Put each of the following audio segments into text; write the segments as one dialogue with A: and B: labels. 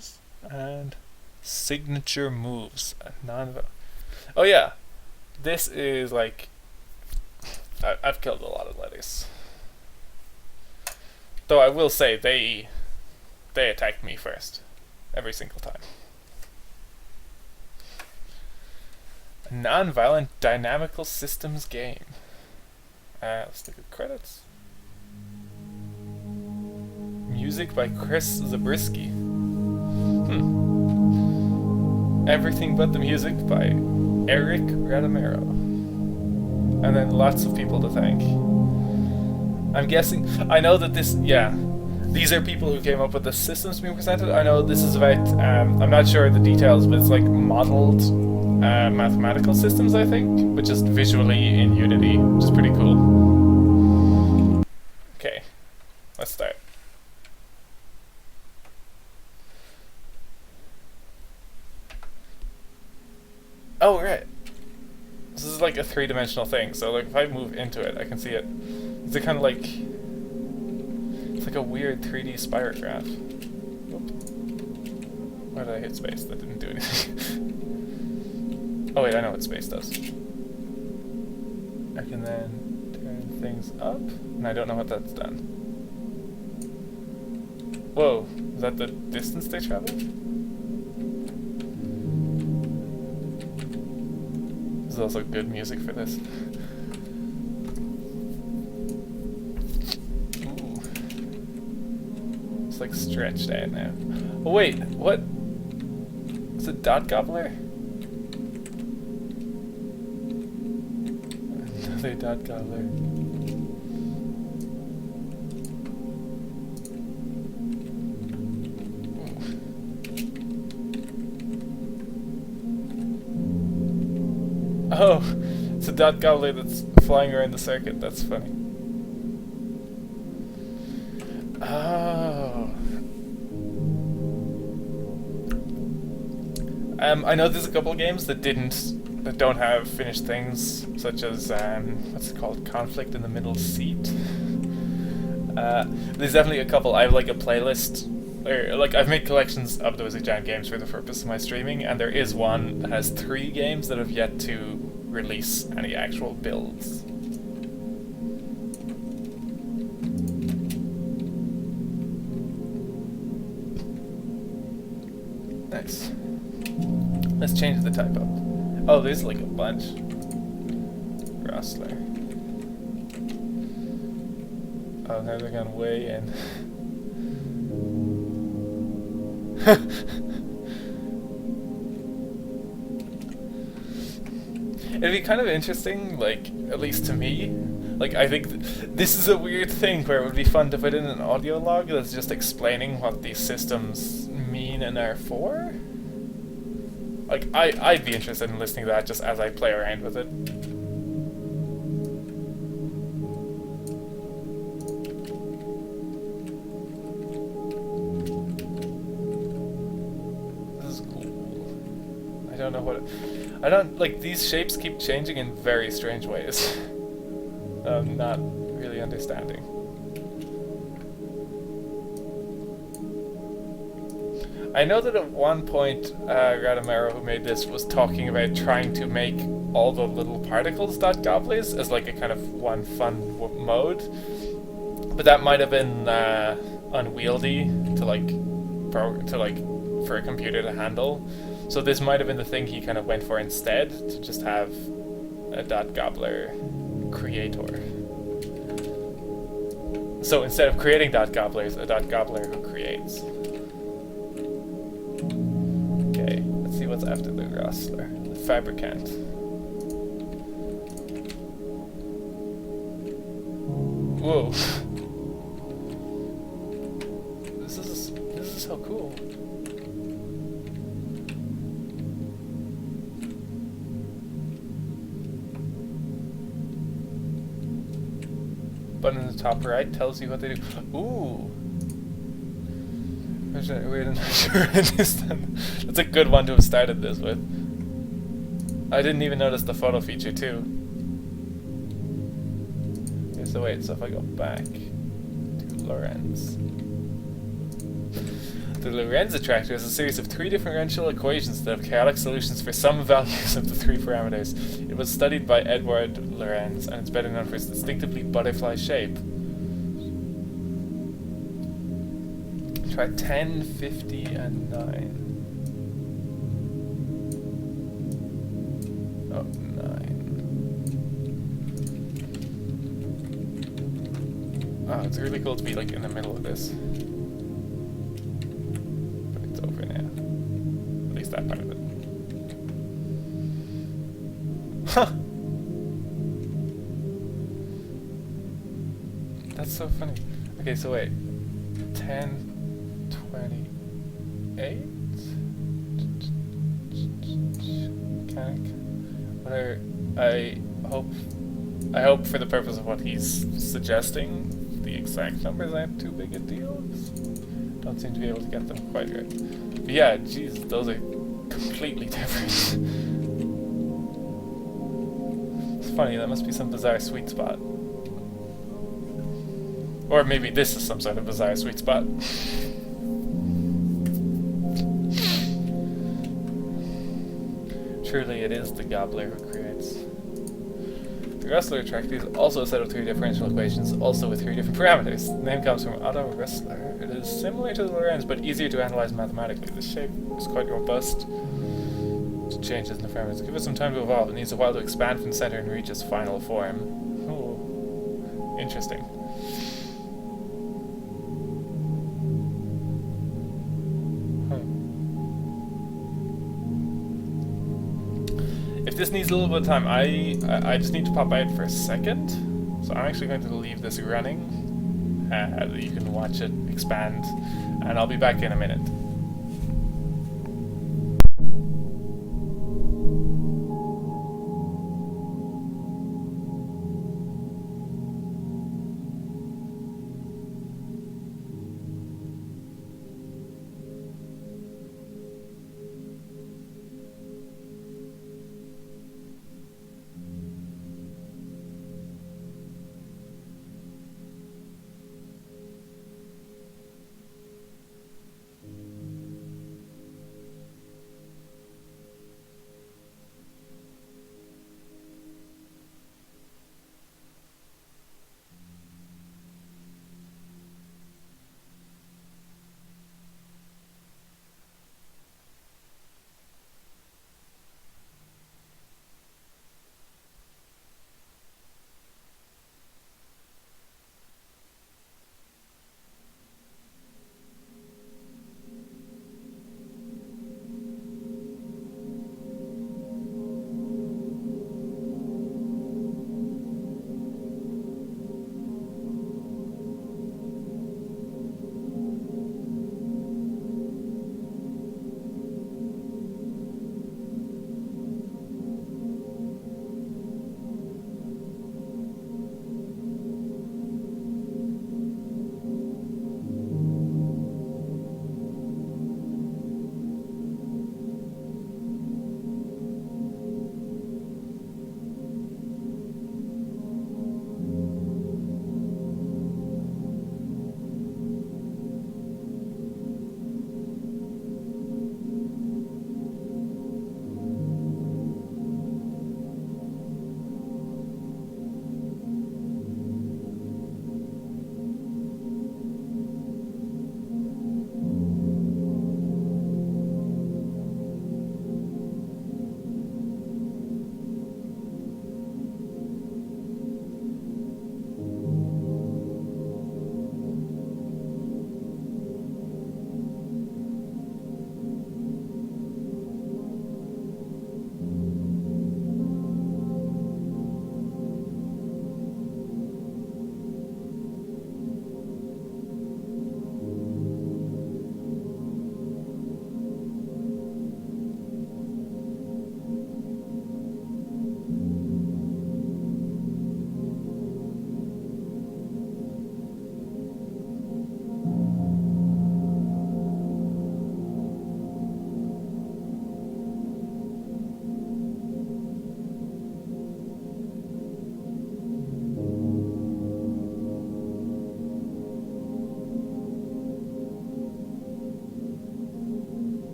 A: abilities and signature moves. Oh yeah, this is like I've killed a lot of letters. Though I will say they attacked me first every single time. A non-violent dynamical systems game. Let's look at credits. Music by Chris Zabriskie. Everything But the Music by Eric Radamero. And then lots of people to thank. I'm guessing, I know that this, yeah, these are people who came up with the systems being presented. I know this is about, I'm not sure the details, but it's like modeled mathematical systems, I think, but just visually in Unity, which is pretty cool. Okay, let's start. Oh, right. This is like a three-dimensional thing, so like if I move into it, I can see it. It's a kind of like... It's like a weird 3D spirograph. Oop. Why did I hit space? That didn't do anything. Oh wait, I know what space does. I can then turn things up, and I don't know what that's done. Whoa, is that the distance they travel? There's also good music for this. Ooh. It's like stretched out now. Oh wait, what? Is it Dot Gobbler? Another Dot Gobbler. Oh, it's a Dot Gobbler that's flying around the circuit. That's funny. Oh. I know there's a couple of games that don't have finished things, such as what's it called, Conflict in the Middle Seat. There's definitely a couple. I have like a playlist, or like I've made collections of those giant games for the purpose of my streaming, and there is one that has 3 games that have yet to release any actual builds. Nice. Let's change the type up. Oh, there's like a bunch. Rustler. Oh, now they're gone way in. It'd be kind of interesting, like, at least to me, like, I think this is a weird thing where it would be fun to put in an audio log that's just explaining what these systems mean and are for. Like, I'd be interested in listening to that just as I play around with it. This is cool. I don't know what it... I don't, like, these shapes keep changing in very strange ways. I'm not really understanding. I know that at one point, Radamero, who made this, was talking about trying to make all the little particles dot gobblers as like a kind of one fun mode, but that might have been unwieldy to for a computer to handle. So this might have been the thing he kind of went for instead, to just have a dot gobbler creator. So instead of creating dot gobblers, a dot gobbler who creates. Okay, let's see what's after the rustler. The fabricant. Whoa. This is so cool. Button in the top right tells you what they do. Ooh. Weird and not sure I understand. That's a good one to have started this with. I didn't even notice the photo feature too. Okay, so wait, so if I go back to Lorenz. The Lorentz attractor is a series of three differential equations that have chaotic solutions for some values of the three parameters. It was studied by Edward Lorenz, and it's better known for its distinctively butterfly shape. Try 10, 50, and 9. Oh, 9. Oh, it's really cool to be like in the middle of this. But it's over now. At least that part of it. Huh! That's so funny. Okay, so wait. 10, 28? Mechanic. Whatever. I hope for the purpose of what he's suggesting, the exact numbers aren't too big a deal. Don't seem to be able to get them quite right. But yeah, jeez, those are completely different. It's funny, that must be some bizarre sweet spot. Or maybe this is some sort of bizarre sweet spot. Truly it is the gobbler who creates. The Rustler attractor is also a set of three differential equations, also with three different parameters. The name comes from Otto Rustler. It is similar to the Lorentz, but easier to analyze mathematically. The shape is quite robust to changes in the parameters. Give it some time to evolve. It needs a while to expand from the center and reach its final form. Oh, interesting. If this needs a little bit of time, I just need to pop out for a second. So I'm actually going to leave this running. You can watch it expand, and I'll be back in a minute.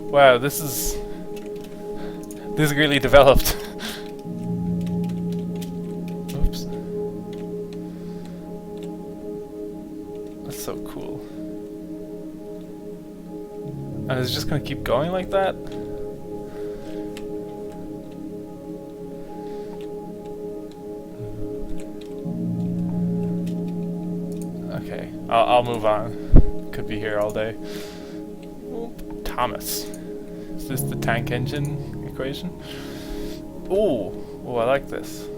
A: Wow, this is really developed. Oops. That's so cool. And it's just gonna keep going like that? Okay, I'll move on. Could be here all day. Oop, Thomas. Is this the tank engine equation? Ooh, I like this.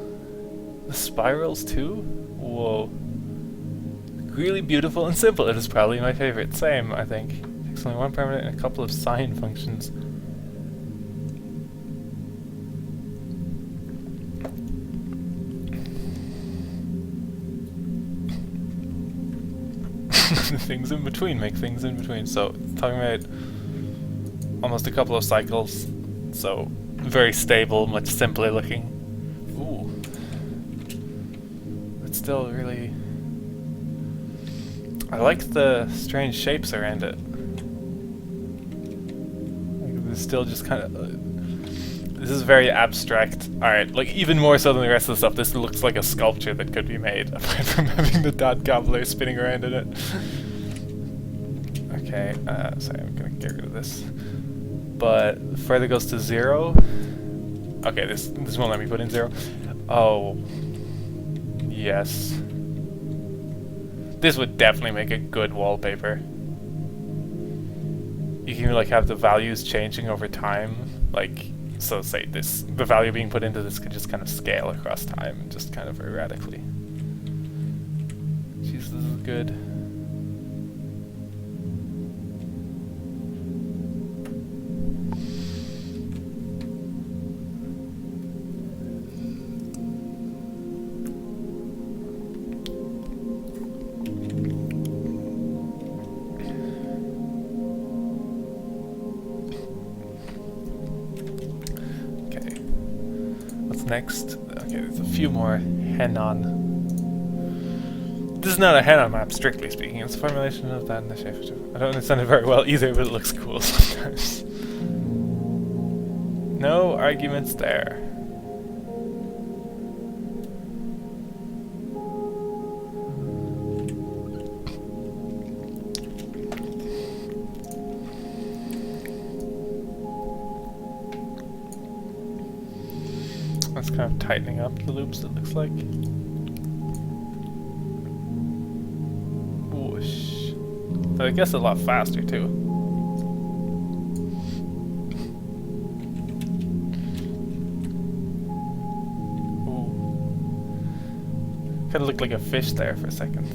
A: The spirals too? Whoa. Really beautiful and simple. It is probably my favorite. Same, I think. It's only one parameter and a couple of sine functions. Things in between make things in between. So, talking about almost a couple of cycles. So, very stable, much simpler looking. Ooh. It's still really... I like the strange shapes around it. Like, it's still just kind of... this is very abstract. Alright, like even more so than the rest of the stuff, this looks like a sculpture that could be made, apart from having the dot gobbler spinning around in it. Okay, sorry, I'm gonna get rid of this. But further goes to 0. Okay, this won't let me put in 0. Oh. Yes. This would definitely make a good wallpaper. You can like have the values changing over time. Like, so say this, the value being put into this could just kind of scale across time, just kind of erratically. Jeez, this is good. Next, okay, there's a few more Henon. This is not a Henon map, strictly speaking. It's a formulation of that in the shape. I don't understand it very well either, but it looks cool sometimes. No arguments there. That's kind of tightening up the loops, it looks like. Whoosh. So I guess a lot faster too. Ooh. Kind of looked like a fish there for a second.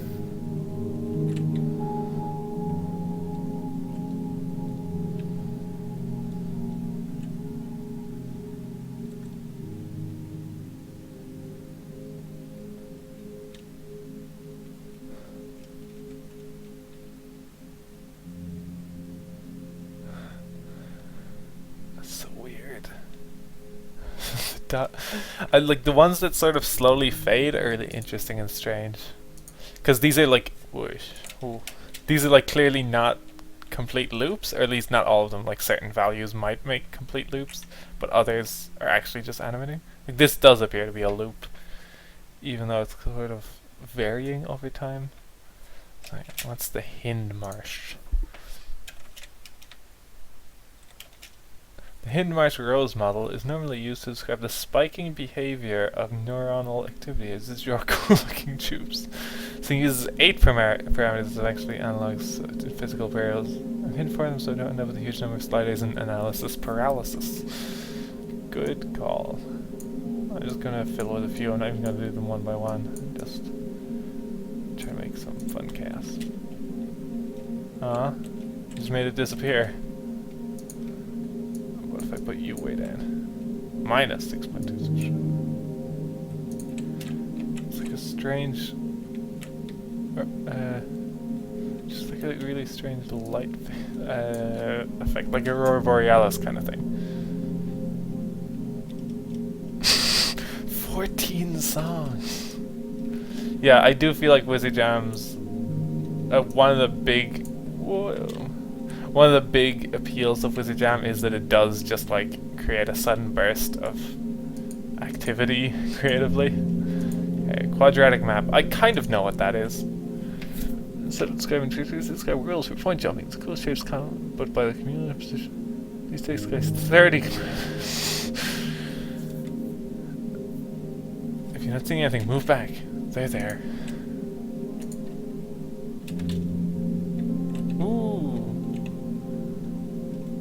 A: I like the ones that sort of slowly fade are really interesting and strange, because these are like whoosh, ooh, these are like clearly not complete loops, or at least not all of them. Like certain values might make complete loops, but others are actually just animating. Like this does appear to be a loop, even though it's sort of varying over time. Sorry, what's the Hindmarsh? The Hindmarsh-Rose model is normally used to describe the spiking behavior of neuronal activity. This is your cool-looking tubes. So it uses 8 parameters that actually analogs to physical variables and hidden for them, so don't end up with a huge number of sliders and analysis paralysis. Good call. I'm just gonna fiddle with a few. I'm not even gonna do them one by one. Just try to make some fun chaos. Just made it disappear. What if I put you way down? Minus 6.2. It's like a strange, just like a really strange light effect, like Aurora Borealis kind of thing. 14 songs. Yeah, I do feel like Wizard Jam's one of the big, one of the big appeals of Wizard Jam is that it does just like create a sudden burst of activity creatively. Okay, quadratic map. I kind of know what that is. Instead of describing trees, describe rules for point jumping. It's cool shapes count, but by the community position. These takes place 30. If you're not seeing anything, move back. They're there. Ooh.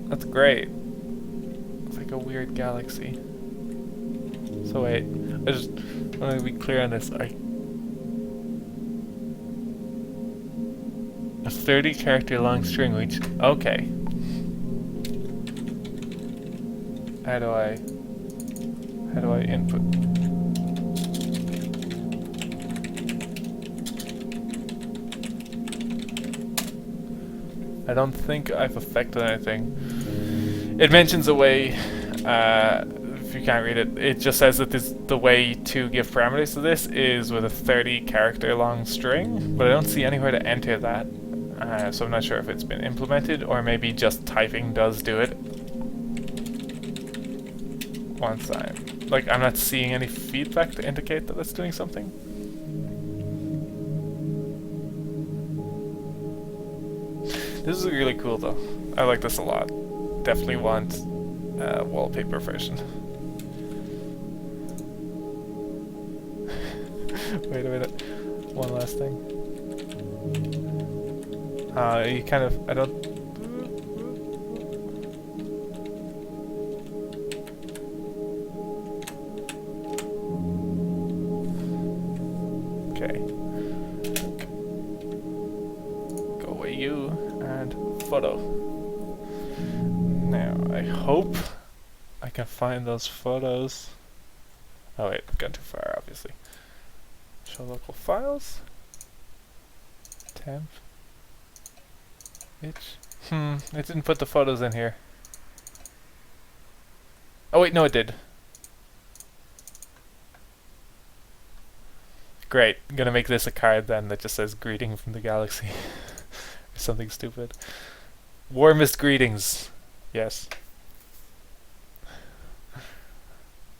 A: That's great. It's like a weird galaxy. So wait, I just want to be clear on this. A 30 character long string which okay. How do I input? I don't think I've affected anything. It mentions a way, if you can't read it, it just says that the way to give parameters to this is with a 30 character long string, but I don't see anywhere to enter that. So I'm not sure if it's been implemented, or maybe just typing does do it. Once I'm not seeing any feedback to indicate that it's doing something. This is really cool though. I like this a lot. Definitely want a wallpaper version. Wait a minute. One last thing. You kind of, I don't... Okay. Go away you, and photo. Now, I hope I can find those photos. Oh wait, I've gone too far, obviously. Show local files. Temp. It didn't put the photos in here. Oh wait, no it did. Great, I'm gonna make this a card then that just says greeting from the galaxy. Or something stupid. Warmest greetings. Yes.